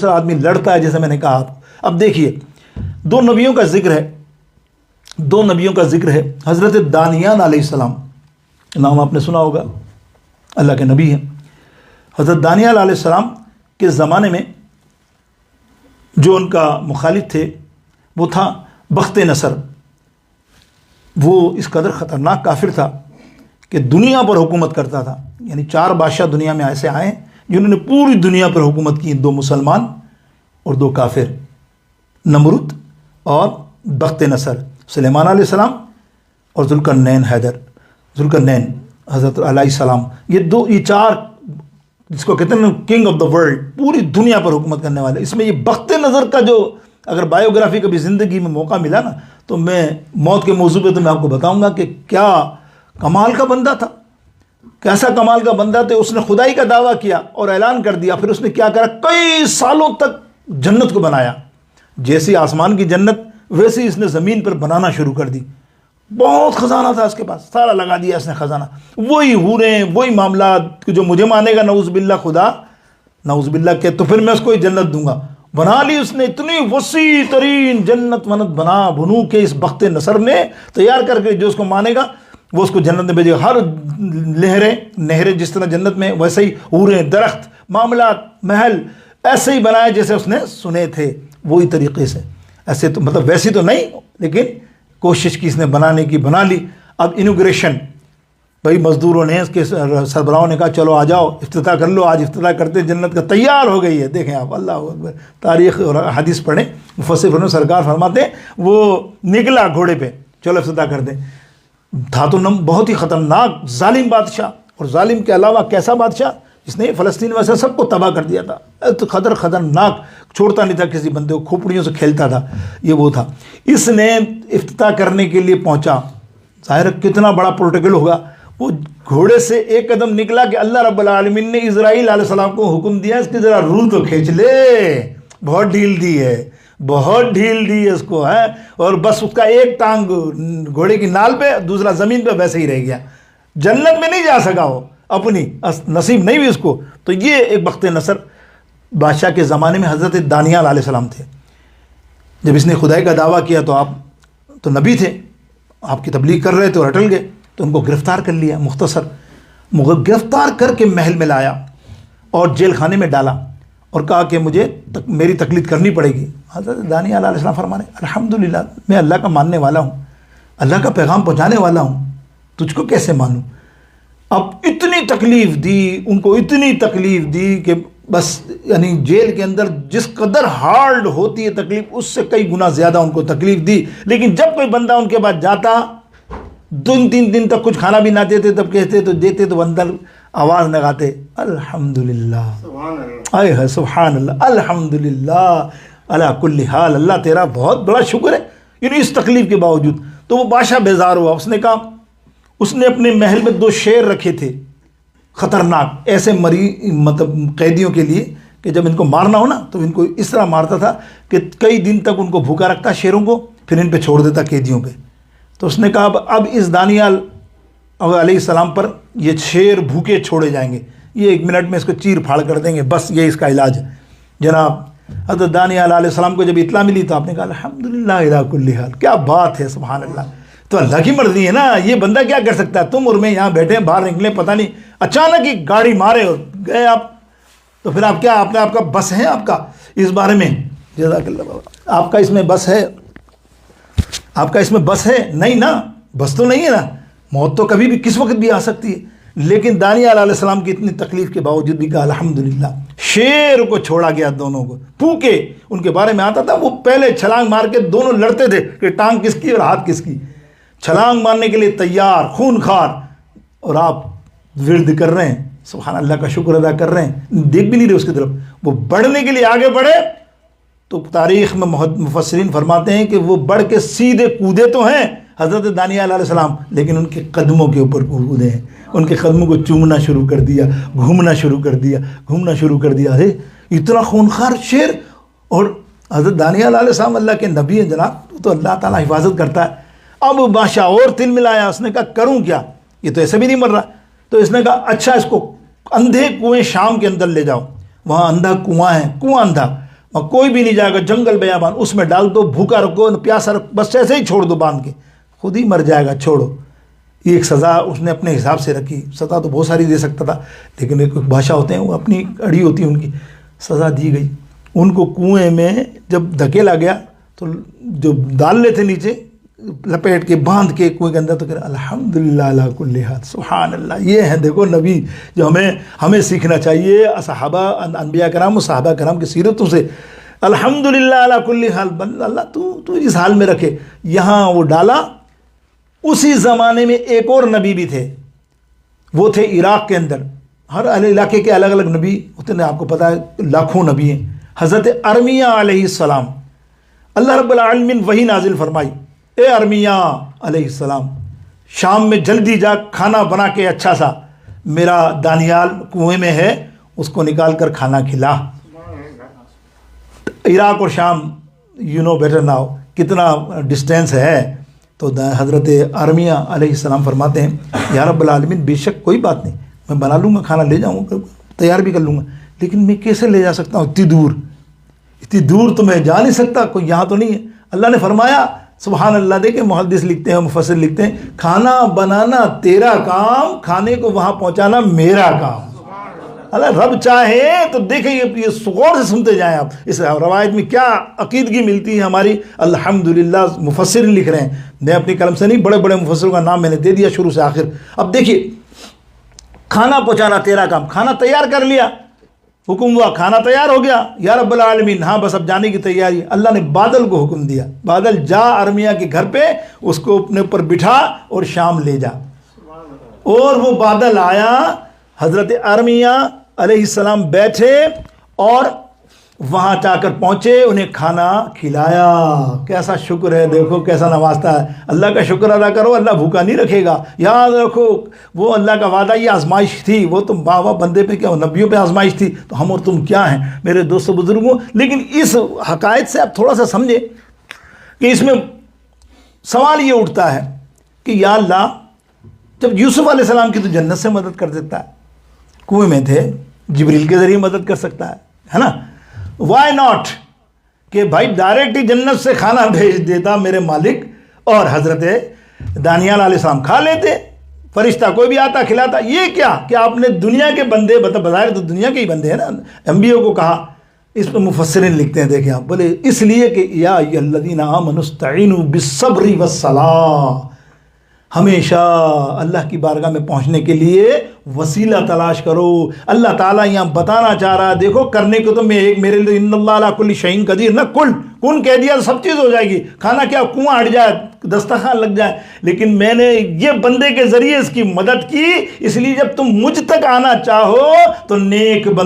دوسرا آدمی لڑتا ہے، جیسے میں نے کہا. اب دیکھیے دو نبیوں کا ذکر ہے. حضرت دانیال علیہ السلام، نام آپ نے سنا ہوگا، اللہ کے نبی ہیں. حضرت دانیال علیہ السلام کے زمانے میں جو ان کا مخالف تھے وہ تھا بخت نصر. وہ اس قدر خطرناک کافر تھا کہ دنیا پر حکومت کرتا تھا. یعنی 4 بادشاہ دنیا میں ایسے آئے جنہوں نے پوری دنیا پر حکومت کی، 2 مسلمان اور 2 کافر، نمرود اور بخت نصر. سلیمان علیہ السلام اور ذوالقرنین حضرت علیہ السلام. یہ 4 جس کو کہتے ہیں کنگ آف دا ورلڈ، پوری دنیا پر حکومت کرنے والے. اس میں یہ بخت نظر کا جو اگر بایوگرافی کبھی زندگی میں موقع ملا نا تو میں موت کے موضوع پہ تو میں آپ کو بتاؤں گا کہ کیا کمال کا بندہ تھا، کیسا کمال کا بندہ تھا. اس نے خدائی کا دعویٰ کیا اور اعلان کر دیا. پھر اس نے کیا کرا، کئی سالوں تک جنت کو بنایا. جیسی آسمان کی جنت ویسے اس نے زمین پر بنانا شروع کر دی. بہت خزانہ تھا اس کے پاس، سارا لگا دیا اس نے خزانہ. وہی حوریں، وہی معاملات. جو مجھے مانے گا نعوذ باللہ خدا، نعوذ باللہ کہ تو پھر میں اس کو جنت دوں گا. بنا لی اس نے اتنی وسیع ترین جنت بنو کے اس بخت نصر نے تیار کر کے جو اس کو مانے گا وہ اس کو جنت میں بھیجے گا. ہر نہریں جس طرح جنت میں، ویسے ہی حوریں، درخت، معاملات، محل ایسے ہی بنائے جیسے اس نے سنے تھے، وہی طریقے سے. ایسے تو مطلب ویسی تو نہیں، لیکن کوشش کی اس نے بنانے کی، بنا لی. اب انوگریشن، بھائی مزدوروں نے، اس کے سربراہوں نے کہا چلو آ جاؤ افتتاح کر لو. آج افتتاح کرتے جنت کا تیار ہو گئی ہے. دیکھیں آپ، اللہ اکبر. تاریخ اور حدیث پڑھیں، مفسر سرکار فرماتے ہیں وہ نکلا گھوڑے پہ، چلو افتتاح کر دیں. تھا تو بہت ہی خطرناک ظالم بادشاہ، اور ظالم کے علاوہ کیسا بادشاہ جس نے فلسطین میں سے سب کو تباہ کر دیا تھا. خطرناک، چھوڑتا نہیں تھا کسی بندے کو، کھوپڑیوں سے کھیلتا تھا. یہ وہ تھا. اس نے افتتاح کرنے کے لیے پہنچا. ظاہر کتنا بڑا پروٹوکول ہوگا. وہ گھوڑے سے ایک قدم نکلا کہ اللہ رب العالمین نے اسرائیل علیہ السلام کو حکم دیا اس کی ذرا روح تو کھینچ لے. بہت ڈھیل دی ہے اس کو ہے. اور بس اس کا ایک ٹانگ گھوڑے کی نال پہ، دوسرا زمین پہ ویسے ہی رہ گیا. جنت میں نہیں جا سکا، وہ اپنی نصیب نہیں ہوئی اس کو. تو یہ ایک بخت نصر بادشاہ کے زمانے میں حضرت دانیال علیہ السلام تھے. جب اس نے خدائی کا دعویٰ کیا تو آپ تو نبی تھے، آپ کی تبلیغ کر رہے تھے اور ہٹل گئے، تو ان کو گرفتار کر لیا. گرفتار کر کے محل میں لایا اور جیل خانے میں ڈالا اور کہا کہ مجھے میری تقلید کرنی پڑے گی. حضرت دانیال علیہ السلام فرمانے الحمدللہ، میں اللہ کا ماننے والا ہوں، اللہ کا پیغام پہنچانے والا ہوں، تجھ کو کیسے مانوں. اب اتنی تکلیف دی ان کو، اتنی تکلیف دی کہ بس یعنی جیل کے اندر جس قدر ہارڈ ہوتی ہے تکلیف، اس سے کئی گنا زیادہ ان کو تکلیف دی. لیکن جب کوئی بندہ ان کے بعد جاتا، 2-3 دن تک کچھ کھانا بھی نہ دیتے، تب کہتے تو دیتے تو اندر آواز لگاتے الحمدللہ، اے سبحان اللہ، الحمدللہ علی کل حال، اللہ تیرا بہت بڑا شکر ہے. یعنی اس تکلیف کے باوجود تو وہ بادشاہ بیزار ہوا. اس نے کہا، اس نے اپنے محل میں 2 شیر رکھے تھے خطرناک، ایسے مطلب قیدیوں کے لیے کہ جب ان کو مارنا ہو نا تو ان کو اس طرح مارتا تھا کہ کئی دن تک ان کو بھوکا رکھتا شیروں کو، پھر ان پہ چھوڑ دیتا قیدیوں پہ. تو اس نے کہا اب اس دانیال علیہ السلام پر یہ شیر بھوکے چھوڑے جائیں گے، یہ 1 منٹ میں اس کو چیر پھاڑ کر دیں گے، بس یہ اس کا علاج ہے. جناب حضرت دانیال علیہ السلام کو جب اطلاع ملی تو آپ نے کہا الحمدللہ الی کل حال، کیا بات ہے، سبحان اللہ. تو اللہ کی مرضی ہے نا، یہ بندہ کیا کر سکتا ہے. تم اور میں یہاں بیٹھے ہیں، باہر نکلے، پتہ نہیں اچانک ہی گاڑی مارے اور گئے آپ، تو پھر آپ کیا، آپ کا بس ہے آپ کا اس بارے میں؟ جزاک اللہ بابا. آپ کا اس میں بس ہے، آپ کا اس میں بس ہے نہیں نا، بس تو نہیں ہے نا. موت تو کبھی بھی کس وقت بھی آ سکتی ہے. لیکن دانیال علیہ السلام کی اتنی تکلیف کے باوجود بھی کہا الحمدللہ. شیر کو چھوڑا گیا، دونوں کو پھوکے. ان کے بارے میں آتا تھا وہ پہلے چھلانگ مار کے دونوں لڑتے تھے کہ ٹانگ کس کی اور ہاتھ کس کی. چھلانگ مارنے کے لیے تیار، خون خار، اور آپ ورد کر رہے ہیں، سبحان اللہ کا شکر ادا کر رہے ہیں، دیکھ بھی نہیں رہے اس کی طرف. وہ بڑھنے کے لیے آگے بڑھے تو تاریخ میں مفسرین فرماتے ہیں کہ وہ بڑھ کے سیدھے کودے تو ہیں حضرت دانیال علیہ السلام، لیکن ان کے قدموں کے اوپر کودے ہیں. ان کے قدموں کو چومنا شروع کر دیا، گھومنا شروع کر دیا. ارے اتنا خونخوار شیر، اور حضرت دانیال علیہ السلام اللہ کے نبی ہیں جناب، تو اللہ تعالیٰ حفاظت کرتا ہے. اب بادشاہ اور تل ملایا، اس نے کہا کروں کیا، یہ تو ایسے بھی نہیں مر رہا. تو اس نے کہا اچھا اس کو اندھے کنویں شام کے اندر لے جاؤ، وہاں اندھا کنواں ہے، کنواں اندھا، اور کوئی بھی نہیں جائے گا، جنگل بیابان، اس میں ڈال دو، بھوکا رکھو، پیاسا رکھو، بس ایسے ہی چھوڑ دو باندھ کے، خود ہی مر جائے گا، چھوڑو۔ یہ ایک سزا اس نے اپنے حساب سے رکھی، سزا تو بہت ساری دے سکتا تھا، لیکن ایک بادشاہ ہوتے ہیں وہ اپنی اڑی ہوتی ہے ان کی، سزا دی گئی۔ ان کو کنویں میں جب دھکیلا گیا تو جو ڈال لے تھے نیچے لپیٹ کے باندھ کے کنویں کے اندر، تو کہ الحمدللہ علی کل حال، سبحان اللہ۔ یہ ہے دیکھو نبی جو ہمیں سیکھنا چاہیے صحابہ، انبیاء کرام و صحابہ کرام کی سیرتوں سے، الحمدللہ علی کل حال، اللہ تو اس حال میں رکھے۔ یہاں وہ ڈالا۔ اسی زمانے میں ایک اور نبی بھی تھے، وہ تھے عراق کے اندر، ہر علاقے کے الگ الگ نبی ہوتے ہیں، آپ کو پتہ ہے لاکھوں نبی ہیں۔ حضرت ارمیہ علیہ السلام، اللہ رب العالمین وحی نازل فرمائی، اے ارمیہ علیہ السلام، شام میں جلدی جا کھانا بنا کے اچھا سا، میرا دانیال کنویں میں ہے، اس کو نکال کر کھانا کھلا۔ عراق اور شام یو نو بیٹر ناؤ کتنا ڈسٹینس ہے، تو حضرت ارمیہ علیہ السلام فرماتے ہیں یا رب العالمین بے شک کوئی بات نہیں، میں بنا لوں گا، کھانا لے جاؤں گا، تیار بھی کر لوں گا، لیکن میں کیسے لے جا سکتا ہوں اتنی دور تو میں جا نہیں سکتا، کوئی یہاں تو نہیں ہے۔ اللہ نے فرمایا سبحان اللہ، دیکھیں محدث لکھتے ہیں، مفسر لکھتے ہیں، کھانا بنانا تیرا کام، کھانے کو وہاں پہنچانا میرا کام۔ اللہ رب چاہے تو دیکھیں، یہ غور سے سنتے جائیں آپ، اس روایت میں کیا عقیدگی ملتی ہے ہماری۔ الحمدللہ مفسر لکھ رہے ہیں، میں اپنی قلم سے نہیں، بڑے بڑے مفسروں کا نام میں نے دے دیا شروع سے آخر۔ اب دیکھیے، کھانا پہنچانا تیرا کام، کھانا تیار کر لیا، حکم ہوا، کھانا تیار ہو گیا، یا رب العالمین ہاں بس اب جانے کی تیاری۔ اللہ نے بادل کو حکم دیا، بادل جا ارمیہ کے گھر پہ، اس کو اپنے اوپر بٹھا اور شام لے جا۔ اور وہ بادل آیا، حضرت ارمیہ علیہ السلام بیٹھے اور وہاں جا کر پہنچے، انہیں کھانا کھلایا۔ کیسا شکر ہے، دیکھو کیسا نوازتا ہے۔ اللہ کا شکر ادا کرو، اللہ بھوکا نہیں رکھے گا۔ یاد رکھو وہ اللہ کا وعدہ، یہ آزمائش تھی، وہ تم بابا بندے پہ کیا، نبیوں پہ آزمائش تھی، تو ہم اور تم کیا ہیں میرے دوستوں بزرگوں۔ لیکن اس حقائق سے آپ تھوڑا سا سمجھے کہ اس میں سوال یہ اٹھتا ہے کہ یا اللہ، جب یوسف علیہ السلام کی تو جنت سے مدد کر دیتا ہے، کنویں میں تھے، جبریل کے ذریعے مدد کر سکتا ہے نا، وائی ناٹ کہ بھائی ڈائریکٹ ہی جنت سے کھانا بھیج دیتا میرے مالک، اور حضرت دانیال علیہ السلام کھا لیتے، فرشتہ کوئی بھی آتا کھلاتا۔ یہ کیا کہ آپ نے دنیا کے بندے، بظاہر تو دنیا کے ہی بندے ہیں نا، انبیاء کو کہا۔ اس پہ مفسرین لکھتے ہیں، دیکھیں آپ، بولے اس لیے کہ یا ایھا الذین آمنوا استعینوا بالصبر والصلاۃ، ہمیشہ اللہ کی بارگاہ میں پہنچنے کے لیے وسیلہ تلاش کرو۔ اللہ تعالیٰ یہاں بتانا چاہ رہا ہے، دیکھو کرنے کو تو میں ایک، میرے لیے ان اللہ علی کل شیء قدیر، نہ کن کہہ دیا سب چیز ہو جائے گی، کھانا کیا کنواں ہٹ جائے، دسترخوان لگ جائے، لیکن میں نے یہ بندے کے ذریعے اس کی مدد کی، اس لیے جب تم مجھ تک آنا چاہو تو نیک